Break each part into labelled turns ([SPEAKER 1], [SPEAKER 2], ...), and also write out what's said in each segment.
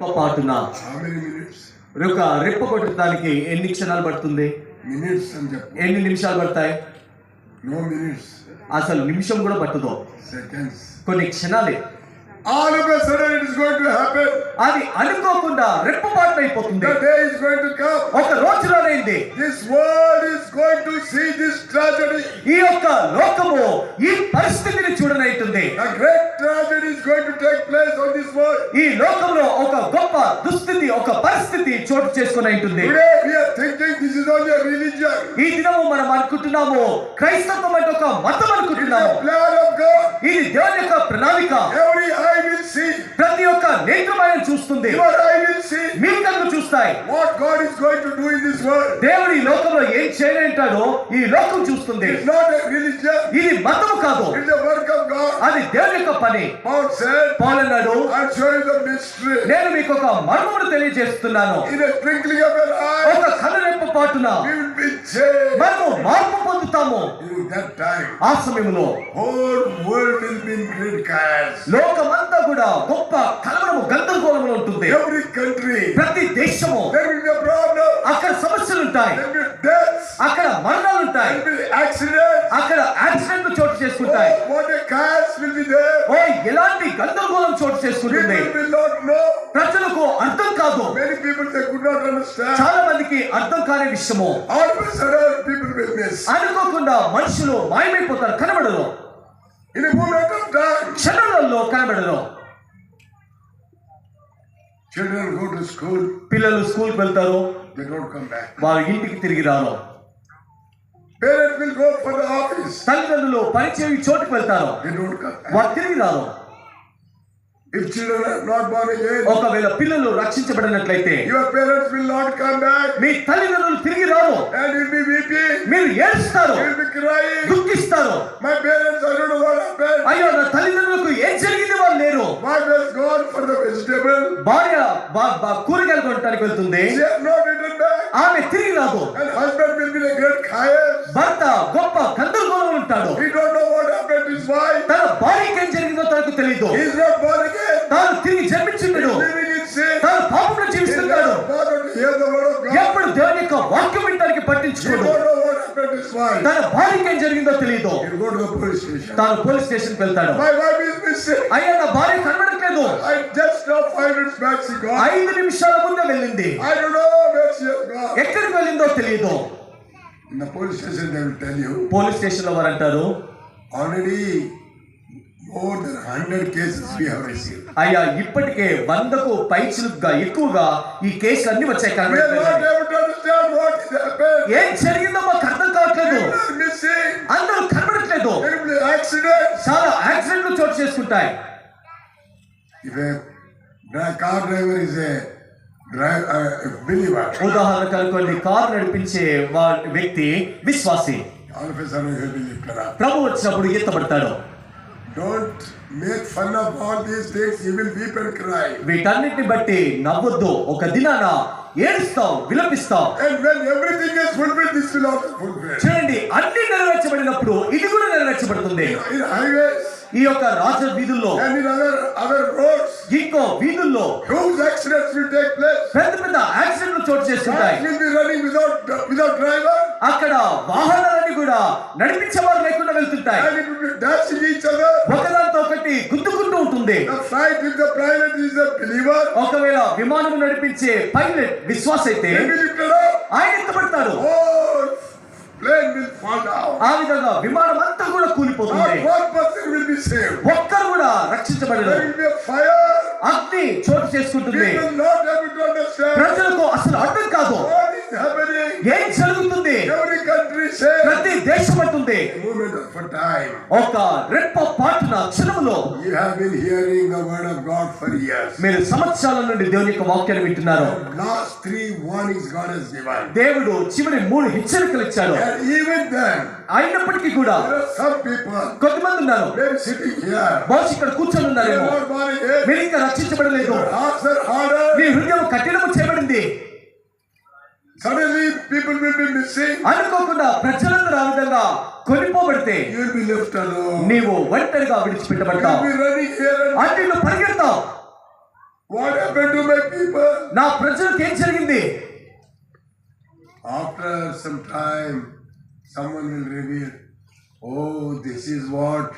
[SPEAKER 1] పాటున
[SPEAKER 2] How many minutes?
[SPEAKER 1] ఒక రెప్ప కొట్టడానికి ఎన్ని క్షణాలు పడుతుంది?
[SPEAKER 2] Minutes అని చెప్పు.
[SPEAKER 1] ఎన్ని నిమిషాలు పడతాయి?
[SPEAKER 2] No minutes.
[SPEAKER 1] అసలు నిమిషం కూడా పట్టదు,
[SPEAKER 2] Seconds.
[SPEAKER 1] కొన్ని క్షణాలే.
[SPEAKER 2] All of a sudden it is going to happen.
[SPEAKER 1] అది అనుకోకుండా రెప్పపాటు అయిపోతుంది.
[SPEAKER 2] The day is going to come.
[SPEAKER 1] ఒక రోజులోనేంది
[SPEAKER 2] This world is going to see this tragedy.
[SPEAKER 1] ఈ యొక్క లోకము ఈ పరిస్థితిని చూడనైతుంది.
[SPEAKER 2] A great tragedy is going to take place on this world.
[SPEAKER 1] ఈ లోకంలో ఒక గొప్ప దుస్థితి, ఒక పరిస్థితి చోటు చేసుకుని ఉంటుంది.
[SPEAKER 2] Today we are thinking this is only a religion.
[SPEAKER 1] ఈ దినము మనం అనుకుంటున్నాము క్రైస్తవం అంటే ఒక మతం అనుకుంటున్నాము.
[SPEAKER 2] Plan of God.
[SPEAKER 1] ఇది దేవుని యొక్క ప్రణాళిక.
[SPEAKER 2] Every eye will see.
[SPEAKER 1] ప్రతి ఒక్క నేత్రమైన చూస్తుంది.
[SPEAKER 2] Your eye will see.
[SPEAKER 1] మీ కళ్ళు చూస్తాయి
[SPEAKER 2] What God is going to do in this world.
[SPEAKER 1] దేవుడు ఈ లోకంలో ఏం చేయనంటాడో ఈ లోకం చూస్తుంది.
[SPEAKER 2] It's not a religion.
[SPEAKER 1] ఇది మతం కాదు,
[SPEAKER 2] It's the work of God.
[SPEAKER 1] అది దేవుని యొక్క పని.
[SPEAKER 2] Paul said,
[SPEAKER 1] పౌలు అన్నాడు,
[SPEAKER 2] I'll show you the mystery.
[SPEAKER 1] నేను మీకు ఒక మర్మమును తెలియజేస్తున్నాను.
[SPEAKER 2] In a twinkling of an eye,
[SPEAKER 1] ఒక కనురెప్ప పాటున
[SPEAKER 2] we will be changed.
[SPEAKER 1] మనము మార్పు పొందుతాము.
[SPEAKER 2] In that time,
[SPEAKER 1] ఆ సమయంలో
[SPEAKER 2] whole world will be in great chaos.
[SPEAKER 1] లోకమంతా కూడా గొప్ప కలవరము, గందరగోళములో ఉంటుంది.
[SPEAKER 2] Every country,
[SPEAKER 1] ప్రతి దేశము
[SPEAKER 2] there will be a problem.
[SPEAKER 1] అక్కడ సమస్యలు ఉంటాయి,
[SPEAKER 2] There will be deaths.
[SPEAKER 1] అక్కడ మరణాలు ఉంటాయి,
[SPEAKER 2] There will be accidents.
[SPEAKER 1] అక్కడ యాక్సిడెంట్లు చోటు చేసుకుంటాయి.
[SPEAKER 2] Oh, what a chaos will be there.
[SPEAKER 1] ఓ ఎలాంటి గందరగోళం చోటు చేసుకుంటుంది.
[SPEAKER 2] People will not know.
[SPEAKER 1] ప్రజలకు అర్థం కాదు.
[SPEAKER 2] Many people, they could not understand.
[SPEAKER 1] చాలా మందికి అర్థం కాని విషయము.
[SPEAKER 2] All of a sudden, people will miss.
[SPEAKER 1] అనుకోకుండా మనుషులు మాయమైపోతారు, కనబడరు.
[SPEAKER 2] In a moment of time,
[SPEAKER 1] క్షణాలలో కనబడరు.
[SPEAKER 2] children go to school,
[SPEAKER 1] పిల్లలు స్కూల్కి వెళ్తారు,
[SPEAKER 2] they don't come back.
[SPEAKER 1] వారి ఇంటికి తిరిగి రారు.
[SPEAKER 2] Parents will go for the office,
[SPEAKER 1] తల్లిదండ్రులు పనిచేయ చోటుకు వెళ్తారు,
[SPEAKER 2] they don't come back.
[SPEAKER 1] వారు తిరిగి రారు.
[SPEAKER 2] If children are not born again,
[SPEAKER 1] ఒకవేళ పిల్లలు రక్షించబడినట్లయితే
[SPEAKER 2] your parents will not come back,
[SPEAKER 1] మీ తల్లిదండ్రులు తిరిగి రారు.
[SPEAKER 2] and you'll be weeping,
[SPEAKER 1] మీరు ఏడుస్తారు,
[SPEAKER 2] you'll be crying.
[SPEAKER 1] దుఃఖిస్తారు.
[SPEAKER 2] My parents, I don't know what happened.
[SPEAKER 1] అయ్యో నా తల్లిదండ్రులకు ఏం జరిగింది, వాళ్ళు లేరు.
[SPEAKER 2] Wife has gone for the vegetable,
[SPEAKER 1] భార్య కూరగాయలు కొనడానికి వెళ్తుంది,
[SPEAKER 2] she has not returned back,
[SPEAKER 1] ఆమె తిరిగి రాదు.
[SPEAKER 2] and husband will be in a great chaos.
[SPEAKER 1] భర్త గొప్ప గందరగోళం ఉంటాడు.
[SPEAKER 2] He don't know what happened to his wife.
[SPEAKER 1] తన భార్యకి ఏం జరిగిందో తనకు తెలియదు.
[SPEAKER 2] He is not born again.
[SPEAKER 1] తాను తిరిగి జన్మించున్నాడు,
[SPEAKER 2] Living in sin.
[SPEAKER 1] తాను పాపంలో
[SPEAKER 2] He is
[SPEAKER 1] జీవిస్తున్నాడు.
[SPEAKER 2] not bothered to hear the word of God.
[SPEAKER 1] ఎప్పుడు దేవుని యొక్క వాక్యం వినడానికి
[SPEAKER 2] He
[SPEAKER 1] పట్టించుకోడు.
[SPEAKER 2] don't know what happened to his wife.
[SPEAKER 1] తన భార్యకి ఏం జరిగిందో తెలియదు.
[SPEAKER 2] He will go to the police station.
[SPEAKER 1] తాను పోలీస్ స్టేషన్ కి వెళ్తాడు.
[SPEAKER 2] My wife is missing.
[SPEAKER 1] అయ్యా నా భార్య కనబడట్లేదు.
[SPEAKER 2] I just now 5 minutes back she gone.
[SPEAKER 1] 5 నిమిషాల ముందే వెళ్ళింది,
[SPEAKER 2] I don't know where she has gone.
[SPEAKER 1] ఎక్కడికి వెళ్ళిందో తెలియదు.
[SPEAKER 2] In the police station they will tell you,
[SPEAKER 1] police station లో వారు అంటారు,
[SPEAKER 2] already more than 100 cases we have received.
[SPEAKER 1] అయ్యా ఇప్పటికే 100కు పైచిలుగా ఎక్కువగా ఈ కేసులు అన్ని వచ్చాయి.
[SPEAKER 2] We are not
[SPEAKER 1] కనబడట్లేదు.
[SPEAKER 2] able to understand what has happened.
[SPEAKER 1] ఏం జరిగిందో మాకు అర్థం కావట్లేదు.
[SPEAKER 2] People are missing.
[SPEAKER 1] అందరూ కనబడట్లేదు.
[SPEAKER 2] There will be accidents.
[SPEAKER 1] చాలా యాక్సిడెంట్లు చోటు చేసుకుంటాయి.
[SPEAKER 2] If a car driver is a believer,
[SPEAKER 1] ఉదాహరణ కనుకోండి, కారు నడిపించే వ్యక్తి విశ్వాసి,
[SPEAKER 2] all of a sudden he will be lifted up.
[SPEAKER 1] ప్రభు వచ్చినప్పుడు ఎత్తబడతాడు.
[SPEAKER 2] Don't make fun of all these things. You will weep and cry.
[SPEAKER 1] వీటన్నిటిని బట్టి నవ్వొద్దు. ఒక దినాన ఏడుస్తావు, విలపిస్తావు.
[SPEAKER 2] And when everything is fulfilled, this will also fulfill.
[SPEAKER 1] చూడండి, అన్ని నెరవేర్చబడినప్పుడు ఇది కూడా నెరవేర్చబడుతుంది.
[SPEAKER 2] In highways
[SPEAKER 1] ఈ యొక్క రాజ వీధుల్లో,
[SPEAKER 2] and in other roads,
[SPEAKER 1] ఇంకో వీధుల్లో
[SPEAKER 2] huge accidents will take place.
[SPEAKER 1] పెద్ద పెద్ద యాక్సిడెంట్లు చోటు చేసుకుంటాయి.
[SPEAKER 2] Cars will be running without driver,
[SPEAKER 1] అక్కడ వాహనాలన్నీ కూడా నడిపించేవారు లేకుండా వెళ్తుంటాయి.
[SPEAKER 2] and it will be dashing each other.
[SPEAKER 1] ఒకదాంతో ఒకటి గుద్దుకుంటూ ఉంటుంది.
[SPEAKER 2] The flight with the pilot is a believer.
[SPEAKER 1] ఒకవేళ విమానం నడిపించే పైలట్ విశ్వాస అయితే
[SPEAKER 2] They will lift it up.
[SPEAKER 1] ఆయన ఎత్తబడతాడు.
[SPEAKER 2] Oh, plane will fall down.
[SPEAKER 1] ఆ విధంగా విమానం అంతా కూడా కూలిపోతుంది.
[SPEAKER 2] Not one person will be saved.
[SPEAKER 1] ఒక్కరు కూడా రక్షించబడరు.
[SPEAKER 2] There will be a fire.
[SPEAKER 1] అగ్ని చోటు చేసుకుంటుంది.
[SPEAKER 2] People not able to understand
[SPEAKER 1] ప్రజలకు అసలు అర్థం కాదు
[SPEAKER 2] what is happening.
[SPEAKER 1] ఏం జరుగుతుంది.
[SPEAKER 2] Every country says
[SPEAKER 1] ప్రతి దేశం అంటుంది.
[SPEAKER 2] a moment of a time.
[SPEAKER 1] ఒక రెప్ప పాటున క్షణంలో
[SPEAKER 2] You have been hearing the word of God for years.
[SPEAKER 1] మీరు సంవత్సరాల నుండి దేవుని యొక్క వాక్యాన్ని వింటున్నారు.
[SPEAKER 2] Last 3 warnings God has given.
[SPEAKER 1] దేవుడు చివరి 3 హెచ్చరికలు ఇచ్చాడు.
[SPEAKER 2] And even then,
[SPEAKER 1] అయినప్పటికీ కూడా
[SPEAKER 2] there are some people
[SPEAKER 1] కొంతమంది ఉన్నారు,
[SPEAKER 2] maybe sitting here.
[SPEAKER 1] బహుశా ఇక్కడ కూర్చొని
[SPEAKER 2] They are
[SPEAKER 1] ఉన్నారేమో,
[SPEAKER 2] not born again.
[SPEAKER 1] మీరు ఇంకా రక్షించబడలేదు.
[SPEAKER 2] Their hearts are harder.
[SPEAKER 1] మీ హృదయం కఠినము చేయబడింది.
[SPEAKER 2] Suddenly people will be missing.
[SPEAKER 1] అనుకోకుండా ప్రజలందరూ ఆ విధంగా కొనిపోబడితే
[SPEAKER 2] You will be left alone.
[SPEAKER 1] నీవు ఒంటరిగా
[SPEAKER 2] You
[SPEAKER 1] విడిచిపెట్టబడతావు.
[SPEAKER 2] will be running here and
[SPEAKER 1] అంటే నువ్వు పరిగెడతావు.
[SPEAKER 2] what happened to my people?
[SPEAKER 1] నా ప్రజలకు ఏం జరిగింది?
[SPEAKER 2] After some time, someone will reveal, oh, this is what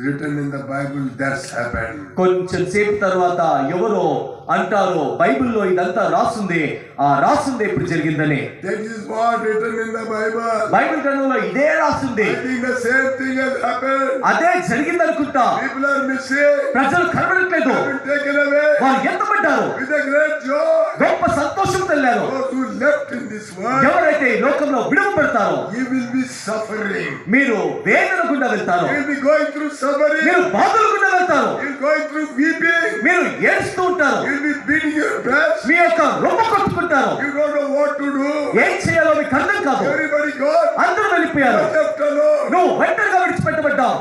[SPEAKER 2] written in the Bible, that's happened.
[SPEAKER 1] కొంచెం సేపు తర్వాత ఎవరో అంటారు, బైబిల్లో ఇదంతా రాసుంది, ఆ రాసుంది ఇప్పుడు జరిగిందని.
[SPEAKER 2] That is what written in the Bible.
[SPEAKER 1] Bible గ్రంథంలో ఇదే రాసుంది.
[SPEAKER 2] I think the same thing has happened.
[SPEAKER 1] అదే జరిగింది అనుకుంటా.
[SPEAKER 2] People are missing.
[SPEAKER 1] ప్రజలు కనబడట్లేదు.
[SPEAKER 2] Have been taken away.
[SPEAKER 1] వారు ఎత్తబడ్డారు.
[SPEAKER 2] With a great joy.
[SPEAKER 1] గొప్ప సంతోషం తెల్లారు.
[SPEAKER 2] Those who left in this world,
[SPEAKER 1] ఎవరైతే ఈ లోకంలో విడువబడతారో
[SPEAKER 2] you will be suffering.
[SPEAKER 1] మీరు వేదన గుండా వెళ్తారు.
[SPEAKER 2] You will be going through suffering.
[SPEAKER 1] మీరు బాధలు గుండా వెళ్తారు.
[SPEAKER 2] You will going through weeping.
[SPEAKER 1] మీరు ఏడుస్తూ ఉంటారు.
[SPEAKER 2] You will be beating your breast.
[SPEAKER 1] మీ యొక్క రొమ్ము కొట్టుకుంటారు.
[SPEAKER 2] You don't know what to do.
[SPEAKER 1] ఏం చేయాలో మీకు అర్థం కాదు.
[SPEAKER 2] Everybody gone.
[SPEAKER 1] అందరూ వెళ్ళిపోయారు.
[SPEAKER 2] You are left alone.
[SPEAKER 1] నువ్వు ఒంటరిగా విడిచిపెట్టబడ్డావు.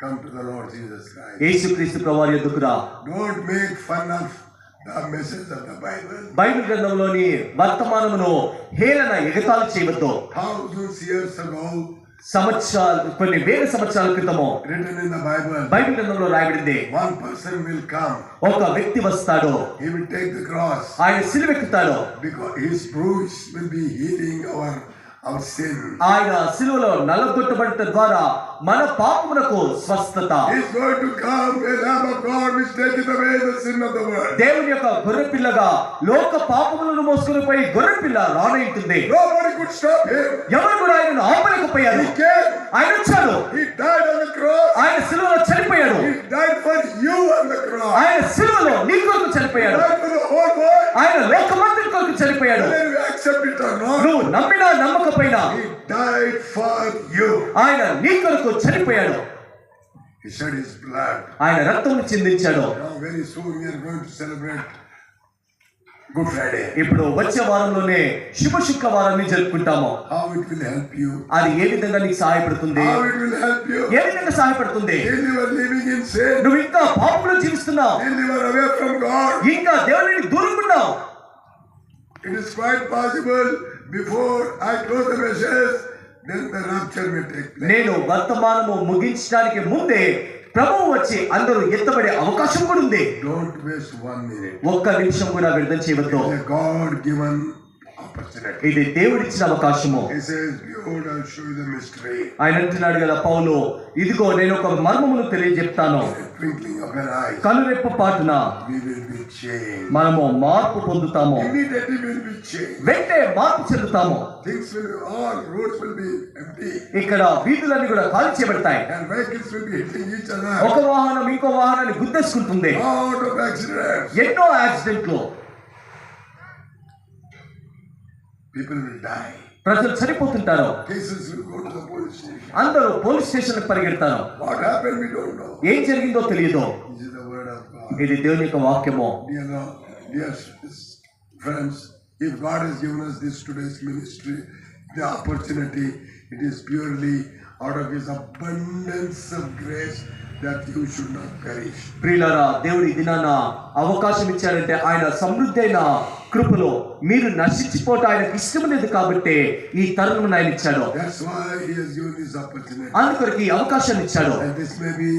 [SPEAKER 2] Come to the Lord Jesus Christ.
[SPEAKER 1] యేసుక్రీస్తు ప్రభువారి యొద్దకు రా.
[SPEAKER 2] Don't make fun of the message of the Bible.
[SPEAKER 1] Bible గ్రంథంలోని వర్తమానమును హేళన ఎగతాళి చేయవద్దు.
[SPEAKER 2] Thousands years ago,
[SPEAKER 1] సంవత్సరాలు, కొన్ని వేల సంవత్సరాల క్రితము
[SPEAKER 2] written in the Bible,
[SPEAKER 1] Bible గ్రంథంలో రాయబడింది.
[SPEAKER 2] one person will come.
[SPEAKER 1] ఒక వ్యక్తి వస్తాడు.
[SPEAKER 2] He will take the cross.
[SPEAKER 1] ఆయన సిలువెక్కుతాడు.
[SPEAKER 2] Because his bruise will be healing our sin.
[SPEAKER 1] ఆయన సిలువలో నలగొట్టబడట ద్వారా మన పాపమునకు స్వస్థత.
[SPEAKER 2] He is going to come, a Lamb of God, which taketh away the sin of the world.
[SPEAKER 1] దేవుని యొక్క గొర్రెపిల్లగా లోక పాపములను మోసుకొని పోయి గొర్రెపిల్ల రానయింటుంది.
[SPEAKER 2] Nobody could stop him.
[SPEAKER 1] ఎవరు కూడా ఆయనను ఆపలేకపోయారు.
[SPEAKER 2] He came.
[SPEAKER 1] ఆయన వచ్చాడు.
[SPEAKER 2] He died on the cross.
[SPEAKER 1] ఆయన సిలువలో చనిపోయాడు.
[SPEAKER 2] He died for you on the cross.
[SPEAKER 1] ఆయన సిలువలో నీ కొరకు
[SPEAKER 2] He
[SPEAKER 1] చనిపోయాడు.
[SPEAKER 2] died for the whole world.
[SPEAKER 1] ఆయన లోకమంతటి కొరకు చనిపోయాడు.
[SPEAKER 2] Whether you accept it or not,
[SPEAKER 1] నువ్వు నమ్మినా నమ్మకపోయినా
[SPEAKER 2] he died for you.
[SPEAKER 1] ఆయన నీ కొరకు చనిపోయాడు.
[SPEAKER 2] He shed his blood.
[SPEAKER 1] ఆయన రక్తమును చిందించాడు.
[SPEAKER 2] Now very soon we are going to celebrate Good Friday.
[SPEAKER 1] ఇప్పుడు వచ్చే వారంలోనే శుభ శుక్రవారాన్ని జరుపుకుంటాము.
[SPEAKER 2] How it will help you?
[SPEAKER 1] అది ఏ విధంగా నీకు సహాయపడుతుంది?
[SPEAKER 2] How it will help you?
[SPEAKER 1] ఏ విధంగా సహాయపడుతుంది?
[SPEAKER 2] Till you are living in sin.
[SPEAKER 1] నువ్వు ఇంకా పాపంలో జీవిస్తున్నావు.
[SPEAKER 2] Till you are away from God.
[SPEAKER 1] ఇంకా దేవుని నుండి దూరంగా ఉన్నావు.
[SPEAKER 2] It is quite possible before I close the message, then the rapture may take place.
[SPEAKER 1] నేను వర్తమానము ముగించడానికి ముందే ప్రభువు వచ్చి అందరూ ఎత్తబడే అవకాశం కూడా ఉంది.
[SPEAKER 2] Don't waste 1 minute.
[SPEAKER 1] ఒక్క నిమిషం కూడా వ్యర్థం చేయవద్దు.
[SPEAKER 2] It's a God-given opportunity.
[SPEAKER 1] ఇది దేవుడిచ్చిన అవకాశము.
[SPEAKER 2] He says, behold, I will show you the mystery.
[SPEAKER 1] ఆయన అంటున్నాడు కదా పౌలు, ఇదిగో నేను ఒక మర్మమును తెలియజెప్తాను.
[SPEAKER 2] In the twinkling of an eye,
[SPEAKER 1] కనురెప్ప పాటున
[SPEAKER 2] we will be changed.
[SPEAKER 1] మనము మార్పు పొందుతాము.
[SPEAKER 2] Immediately we will be changed.
[SPEAKER 1] వెంటనే మార్పు చెందుతాము.
[SPEAKER 2] Things will be, all roads will be empty.
[SPEAKER 1] ఇక్కడ వీధులన్నీ కూడా ఖాళీ చేయబడతాయి.
[SPEAKER 2] And vehicles will be hitting each other.
[SPEAKER 1] ఒక వాహనం ఇంకో వాహనాన్ని గుద్దేసుకుంటుంది.
[SPEAKER 2] Lot of accidents.
[SPEAKER 1] ఎన్నో యాక్సిడెంట్లు.
[SPEAKER 2] People will die.
[SPEAKER 1] ప్రజలు చనిపోతుంటారు.
[SPEAKER 2] Cases will go to the police station.
[SPEAKER 1] అందరూ పోలీస్ స్టేషన్ కి పరిగెడతారు.
[SPEAKER 2] What happened, we don't know.
[SPEAKER 1] ఏం జరిగిందో తెలియదు.
[SPEAKER 2] This is the word of God.
[SPEAKER 1] ఇది దేవుని యొక్క వాక్యము.
[SPEAKER 2] Dear friends, if God has given us this today's ministry, the opportunity, it is purely out of His abundance of grace that you should not perish.
[SPEAKER 1] ప్రియులారా, దేవుడి దినాన అవకాశం ఇచ్చారంటే ఆయన సమృద్ధి అయిన కృపలో మీరు నశించిపోవటం ఆయనకు ఇష్టం లేదు కాబట్టి ఈ తరుణం ఆయన ఇచ్చాడు.
[SPEAKER 2] That's why He has given this opportunity.
[SPEAKER 1] అందుకొరకు ఈ అవకాశాన్ని ఇచ్చాడు.
[SPEAKER 2] And this may be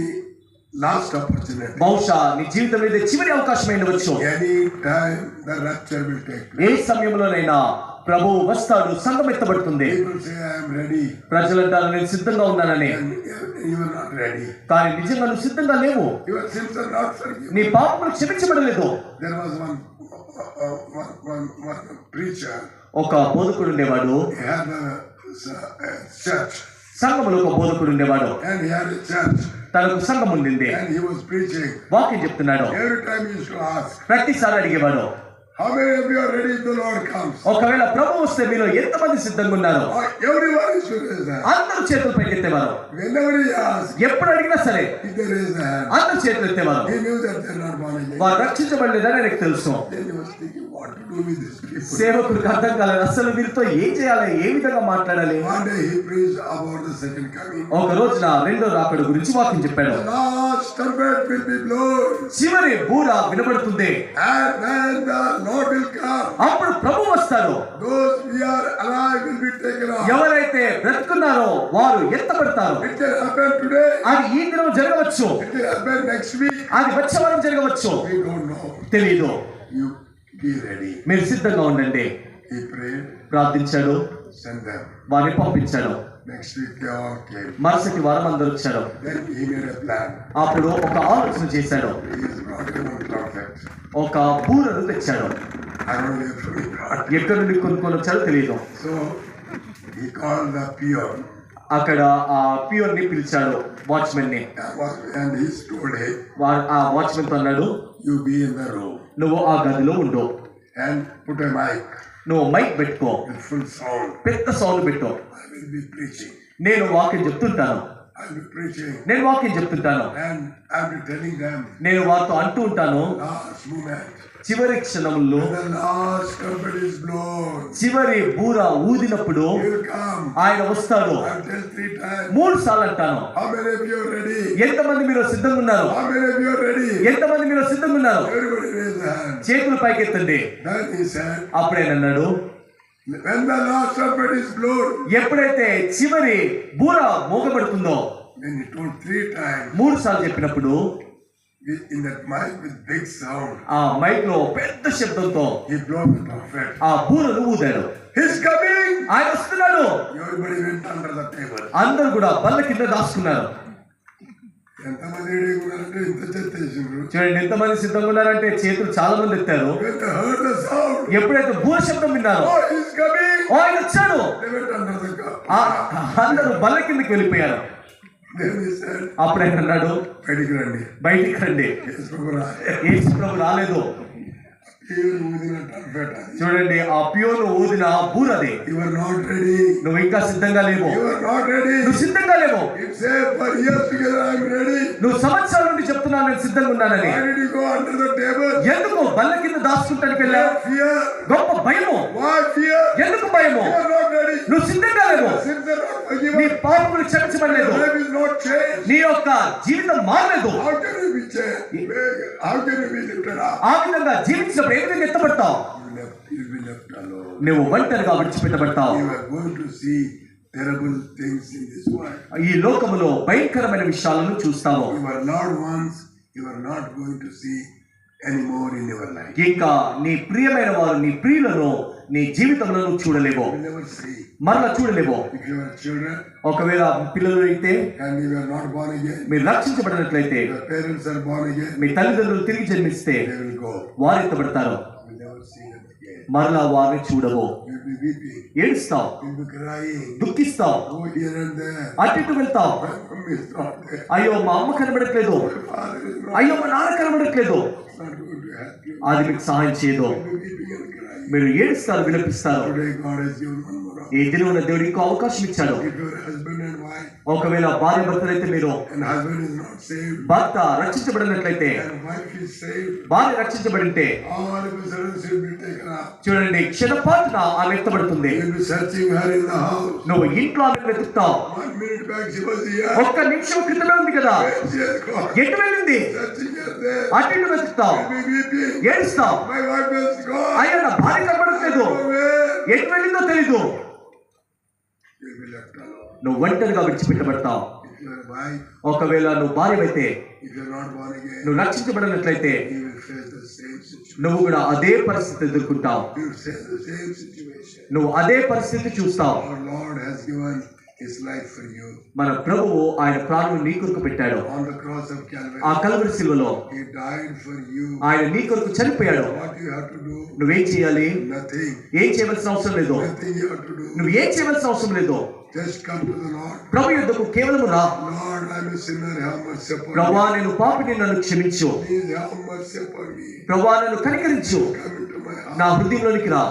[SPEAKER 2] last opportunity.
[SPEAKER 1] బహుశా నీ జీవితం మీద చివరి అవకాశం అయినవచ్చు.
[SPEAKER 2] Any time the rapture will take place.
[SPEAKER 1] ఏ సమయంలోనైనా ప్రభువు వస్తాడు, సంఘం ఎత్తబడుతుంది.
[SPEAKER 2] People say, I am ready.
[SPEAKER 1] ప్రజలంటారు నేను సిద్ధంగా ఉన్నానని.
[SPEAKER 2] And you are not ready.
[SPEAKER 1] కానీ నిజంగా నువ్వు సిద్ధంగా లేవు.
[SPEAKER 2] Your sins are not forgiven.
[SPEAKER 1] నీ పాపములు క్షమించబడలేదు.
[SPEAKER 2] There was one preacher.
[SPEAKER 1] ఒక బోధకుడు ఉండేవాడు.
[SPEAKER 2] He had a church.
[SPEAKER 1] సంఘములో ఒక బోధకుడు ఉండేవాడు.
[SPEAKER 2] And he had a church.
[SPEAKER 1] తనకు సంఘం ఉండింది.
[SPEAKER 2] And he was preaching.
[SPEAKER 1] వాక్యం చెప్తున్నాడు.
[SPEAKER 2] Every time he used to ask,
[SPEAKER 1] ప్రతిసారి అడిగేవాడు,
[SPEAKER 2] how many of you are ready if the Lord comes?
[SPEAKER 1] ఒకవేళ ప్రభు వస్తే మీరు ఎంతమంది సిద్ధంగా ఉన్నారు?
[SPEAKER 2] Everyone is to raise their hand.
[SPEAKER 1] అందరూ చేతులు పైకెత్తేవారు.
[SPEAKER 2] Whenever he asked,
[SPEAKER 1] ఎప్పుడు అడిగినా సరే
[SPEAKER 2] if they raise their hand,
[SPEAKER 1] అందరూ చేతులు ఎత్తేవారు.
[SPEAKER 2] he knew that they are not born again.
[SPEAKER 1] వారు రక్షించబడలేదని ఆయనకు తెలుసు.
[SPEAKER 2] Then he was thinking, what to do with these people?
[SPEAKER 1] సేవకుడికి అర్థం కాలేదు, అసలు వీరితో ఏం చేయాలి, ఏ విధంగా మాట్లాడాలి.
[SPEAKER 2] One day he preached about the second coming.
[SPEAKER 1] ఒక రోజున రెండో రాకడ గురించి వాక్యం చెప్పాడు.
[SPEAKER 2] The last trumpet will be blown.
[SPEAKER 1] చివరి బూర వినబడుతుంది.
[SPEAKER 2] And when the Lord will come.
[SPEAKER 1] అప్పుడు ప్రభు వస్తారు.
[SPEAKER 2] Those we are alive will be taken up.
[SPEAKER 1] ఎవరైతే బ్రతుకున్నారో వారు ఎత్తబడతారు.
[SPEAKER 2] It can happen today.
[SPEAKER 1] అది ఈ దినం జరగవచ్చు,
[SPEAKER 2] It can happen next week.
[SPEAKER 1] అది వచ్చే వారం జరగవచ్చు,
[SPEAKER 2] We don't know.
[SPEAKER 1] తెలీదు.
[SPEAKER 2] You be ready.
[SPEAKER 1] మీరు సిద్ధంగా ఉండండి.
[SPEAKER 2] He prayed.
[SPEAKER 1] ప్రార్థించాడు,
[SPEAKER 2] Send them.
[SPEAKER 1] వారిని పంపించాడు.
[SPEAKER 2] Next week they all came.
[SPEAKER 1] మరుసటి వారం అందరూ వచ్చారు.
[SPEAKER 2] Then he made a plan.
[SPEAKER 1] అప్పుడు ఒక ఆలోచన చేశాడు.
[SPEAKER 2] He is brought in one trumpet.
[SPEAKER 1] ఒక బూరను తెచ్చాడు.
[SPEAKER 2] I don't know if he brought.
[SPEAKER 1] ఎక్కడి నుండి కొనుక్కొని వచ్చాడో తెలియదు.
[SPEAKER 2] So he called the peon.
[SPEAKER 1] అక్కడ ఆ పియోన్ ని పిలిచాడు, వాచ్మెన్ ని.
[SPEAKER 2] And he told him,
[SPEAKER 1] ఆ వాచ్మెన్ తో అన్నాడు,
[SPEAKER 2] you be in the room
[SPEAKER 1] నువ్వు ఆ గదిలో ఉండు,
[SPEAKER 2] and put a mic
[SPEAKER 1] నువ్వు మైక్ పెట్టుకో,
[SPEAKER 2] with full sound.
[SPEAKER 1] పెద్ద సౌండ్ పెట్టు.
[SPEAKER 2] I will be preaching.
[SPEAKER 1] నేను వాక్యం చెప్తుంటాను,
[SPEAKER 2] I will be preaching.
[SPEAKER 1] నేను వాక్యం చెప్తుంటాను.
[SPEAKER 2] And I will be telling them
[SPEAKER 1] నేను వారితో అంటూ ఉంటాను,
[SPEAKER 2] last moment.
[SPEAKER 1] చివరి క్షణంలో
[SPEAKER 2] When the last trumpet is blown,
[SPEAKER 1] చివరి బూర ఊదినప్పుడు
[SPEAKER 2] he will come.
[SPEAKER 1] ఆయన వస్తాడు.
[SPEAKER 2] I will tell 3 times.
[SPEAKER 1] 3 సార్లు అంటాను.
[SPEAKER 2] How many of you are ready?
[SPEAKER 1] ఎంతమంది మీరు సిద్ధంగా ఉన్నారు?
[SPEAKER 2] How many of you are ready?
[SPEAKER 1] ఎంతమంది మీరు సిద్ధంగా ఉన్నారు?
[SPEAKER 2] Everybody raise the hand.
[SPEAKER 1] చేతులు పైకెత్తండి.
[SPEAKER 2] Then he said,
[SPEAKER 1] అప్పుడేనన్నాడు,
[SPEAKER 2] when the last trumpet is blown,
[SPEAKER 1] ఎప్పుడైతే చివరి బూర మోగబడుతుందో,
[SPEAKER 2] then he told 3 times
[SPEAKER 1] 3 సార్లు చెప్పినప్పుడు
[SPEAKER 2] in that mic with big sound.
[SPEAKER 1] ఆ మైక్ లో పెద్ద శబ్దంతో
[SPEAKER 2] He blew the trumpet.
[SPEAKER 1] ఆ బూరను ఊదాడు.
[SPEAKER 2] He's coming.
[SPEAKER 1] ఆయన వస్తున్నాడు.
[SPEAKER 2] Everybody went under the table.
[SPEAKER 1] అందరూ కూడా బల్ల కింద దాచుకున్నారు.
[SPEAKER 2] ఎంతమంది రెడీగా ఉన్నారంటే ఇంత చెత్త చేసిండ్రు.
[SPEAKER 1] చూడండి ఎంతమంది సిద్ధంగా ఉన్నారంటే చేతులు చాలా మంది ఎత్తారు.
[SPEAKER 2] When they heard the sound,
[SPEAKER 1] ఎప్పుడైతే బూర శబ్దం విన్నారో,
[SPEAKER 2] oh, he's coming.
[SPEAKER 1] ఆయన వచ్చాడు.
[SPEAKER 2] They went under the cup.
[SPEAKER 1] అందరూ బల్ల కిందకి వెళ్ళిపోయారు.
[SPEAKER 2] Then he said,
[SPEAKER 1] అప్పుడు ఆయన అన్నాడు,
[SPEAKER 2] బయటికి రండి.
[SPEAKER 1] బయటికి రండి.
[SPEAKER 2] యేసు ప్రభు రా.
[SPEAKER 1] యేసు ప్రభు రాలేదు.
[SPEAKER 2] He ఊదిన trumpet అది.
[SPEAKER 1] చూడండి ఆ పియోను ఊదిన బూరది.
[SPEAKER 2] You are not ready.
[SPEAKER 1] నువ్వు ఇంకా సిద్ధంగా లేవు.
[SPEAKER 2] You are not ready.
[SPEAKER 1] నువ్వు సిద్ధంగా లేవు.
[SPEAKER 2] It says for years together I am ready.
[SPEAKER 1] నువ్వు సంవత్సరాల నుండి చెప్తున్నావు నేను సిద్ధంగా ఉన్నానని.
[SPEAKER 2] Why did you go under the table?
[SPEAKER 1] ఎందుకు బల్ల కింద దాచుకుంటానికి వెళ్ళావు?
[SPEAKER 2] Fear.
[SPEAKER 1] గొప్ప భయము.
[SPEAKER 2] Why fear?
[SPEAKER 1] ఎందుకు భయము?
[SPEAKER 2] You are not ready.
[SPEAKER 1] నువ్వు సిద్ధంగా లేవు.
[SPEAKER 2] Sins are not
[SPEAKER 1] నీ
[SPEAKER 2] forgiven.
[SPEAKER 1] పాపములు క్షమించబడలేదు.
[SPEAKER 2] Your life is not changed.
[SPEAKER 1] నీ యొక్క జీవితం మారలేదు.
[SPEAKER 2] How can you be changed? How can you be lifted up?
[SPEAKER 1] ఆ విధంగా జీవించినప్పుడు ఏ విధంగా ఎత్తబడతావు?
[SPEAKER 2] You will be left alone.
[SPEAKER 1] నువ్వు ఒంటరిగా విడిచిపెట్టబడతావు.
[SPEAKER 2] You are going to see terrible things in this world.
[SPEAKER 1] ఈ లోకములో భయంకరమైన విషయాలను చూస్తావు.
[SPEAKER 2] Your loved ones, you are not going to see anymore in your life.
[SPEAKER 1] ఇంకా నీ ప్రియమైన వారు, నీ ప్రియులను నీ జీవితంలో నువ్వు చూడలేవు,
[SPEAKER 2] You will never see.
[SPEAKER 1] మరలా చూడలేవు.
[SPEAKER 2] If you are children
[SPEAKER 1] ఒకవేళ పిల్లలు అయితే,
[SPEAKER 2] and you are not born again,
[SPEAKER 1] మీరు రక్షించబడినట్లయితే,
[SPEAKER 2] your parents are born again,
[SPEAKER 1] మీ తల్లిదండ్రులు తిరిగి జన్మిస్తే
[SPEAKER 2] they will go.
[SPEAKER 1] వారు ఎత్తబడతారు.
[SPEAKER 2] You will never see them again.
[SPEAKER 1] మరలా వారిని చూడవు.
[SPEAKER 2] You will be weeping.
[SPEAKER 1] ఏడుస్తావు,
[SPEAKER 2] You will be crying.
[SPEAKER 1] దుఃఖిస్తావు,
[SPEAKER 2] Go here and there.
[SPEAKER 1] అటు ఇటు వెళ్తావు.
[SPEAKER 2] My mom is not there.
[SPEAKER 1] అయ్యో మా అమ్మ కనబడట్లేదు,
[SPEAKER 2] My father is not.
[SPEAKER 1] అయ్యో మా నాన్న కనబడట్లేదు.
[SPEAKER 2] It's not going to help you.
[SPEAKER 1] అది మీకు సహాయం చేయదు.
[SPEAKER 2] You will be weeping and crying.
[SPEAKER 1] మీరు ఏడుస్తారు, విలపిస్తారు.
[SPEAKER 2] Today God has given one more
[SPEAKER 1] ఈ దినమున దేవుడు ఇంకో అవకాశం ఇచ్చాడు.
[SPEAKER 2] If your husband and wife
[SPEAKER 1] ఒకవేళ భార్య భర్తలైతే మీరు,
[SPEAKER 2] and husband is not saved
[SPEAKER 1] భర్త రక్షించబడినట్లయితే,
[SPEAKER 2] and wife is saved,
[SPEAKER 1] భార్య రక్షించబడింటే,
[SPEAKER 2] all of a sudden she will be taken up.
[SPEAKER 1] చూడండి క్షణపాటున ఆమె ఎత్తబడుతుంది.
[SPEAKER 2] You will be searching her in the house.
[SPEAKER 1] నువ్వు ఇంట్లో ఆమె వెతుకుతావు.
[SPEAKER 2] 1 minute back she was here.
[SPEAKER 1] ఒక్క నిమిషం క్రితమే ఉంది కదా,
[SPEAKER 2] Where she has gone.
[SPEAKER 1] ఎటు వెళ్ళింది?
[SPEAKER 2] Searching her there.
[SPEAKER 1] అటు ఇటు వెతుకుతావు,
[SPEAKER 2] You will be weeping.
[SPEAKER 1] ఏడుస్తావు.
[SPEAKER 2] My wife has gone.
[SPEAKER 1] అయ్యా నా భార్య కనబడట్లేదు,
[SPEAKER 2] Where?
[SPEAKER 1] ఎటు వెళ్ళిందో తెలీదు.
[SPEAKER 2] You will be left alone.
[SPEAKER 1] నువ్వు ఒంటరిగా విడిచిపెట్టబడతావు.
[SPEAKER 2] If you are a wife,
[SPEAKER 1] ఒకవేళ నువ్వు భార్య అయితే,
[SPEAKER 2] if you are not born again,
[SPEAKER 1] నువ్వు రక్షించబడినట్లయితే,
[SPEAKER 2] you will face the same situation.
[SPEAKER 1] నువ్వు కూడా అదే పరిస్థితి ఎదుర్కొంటావు.
[SPEAKER 2] You will face the same situation.
[SPEAKER 1] నువ్వు అదే పరిస్థితి చూస్తావు.
[SPEAKER 2] Our Lord has given His life for you.
[SPEAKER 1] మన ప్రభువు ఆయన ప్రాణులు నీ కొరకు పెట్టాడు.
[SPEAKER 2] On the cross of Calvary,
[SPEAKER 1] ఆ కల్వరి శిలువలో
[SPEAKER 2] He died for you.
[SPEAKER 1] ఆయన నీ కొరకు చనిపోయాడు.
[SPEAKER 2] What you have to do?
[SPEAKER 1] నువ్వేం చేయాలి?
[SPEAKER 2] Nothing.
[SPEAKER 1] ఏం చేయవలసిన అవసరం లేదు.
[SPEAKER 2] Nothing you have to do.
[SPEAKER 1] నువ్వు ఏం చేయవలసిన అవసరం లేదు.
[SPEAKER 2] Just come to the Lord.
[SPEAKER 1] ప్రభు యొద్దకు కేవలం రా.
[SPEAKER 2] Lord, I am a sinner. Have mercy upon
[SPEAKER 1] ప్రభువా
[SPEAKER 2] me.
[SPEAKER 1] నేను పాపిని, నన్ను క్షమించు.
[SPEAKER 2] Please have mercy upon me.
[SPEAKER 1] ప్రభువా నన్ను కనికరించు.
[SPEAKER 2] Come into my heart.
[SPEAKER 1] నా హృదయంలోనికి రా.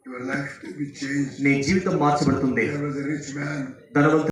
[SPEAKER 2] Your life to be changed.
[SPEAKER 1] నీ జీవితం మార్చబడుతుంది.
[SPEAKER 2] There was a rich man.
[SPEAKER 1] ధనవంతుడు